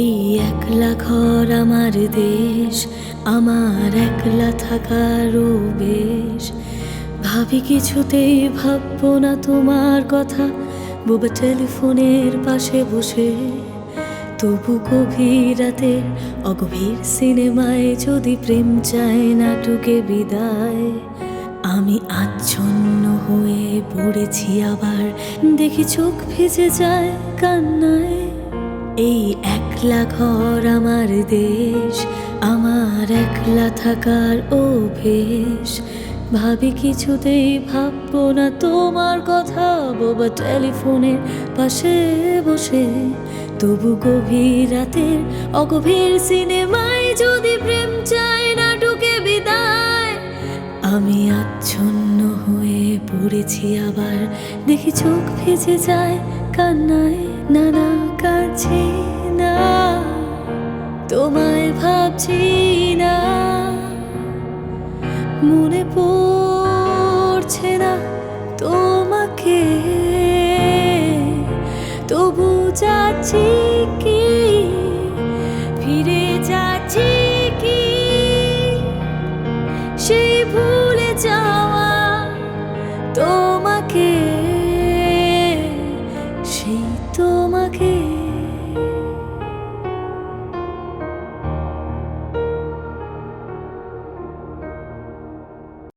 এই একলা ঘর আমার দেশ, আমার একলা থাকারও বেশ। ভাবি কিছুতেই ভাববো না তোমার কথা, বোবা টেলিফোনের পাশে বসে। তবু গভীর রাতে অগভীর সিনেমায় যদি প্রেম চায় নাটকে বিদায়। আমি আচ্ছন্ন হয়ে পড়েছি আবার, দেখি চোখ ভিজে যায় কান্নায়। এই একলা ঘর আমার দেশ, আমার একলা থাকার অভ্যেস। ভাবি কিছুতেই ভাববো না তোমার কথা, বোবা টেলিফোনের পাশে বসে। তবু গভীর রাতের অগভীর সিনেমায় যদি প্রেম চায় নাটকে বিদায়। আমি আচ্ছন্ন হয়ে পড়েছি আবার, দেখি চোখ ভিজে যায় কান্নায়। না না, কাছে না, তোমায় ভাবছি না, মনে পড়ছে না তোমাকে। তবু যাচ্ছি কি, ফিরে যাচ্ছি কি সেই ভুলে যাওয়া তোমাকে, সেই তোমাকে।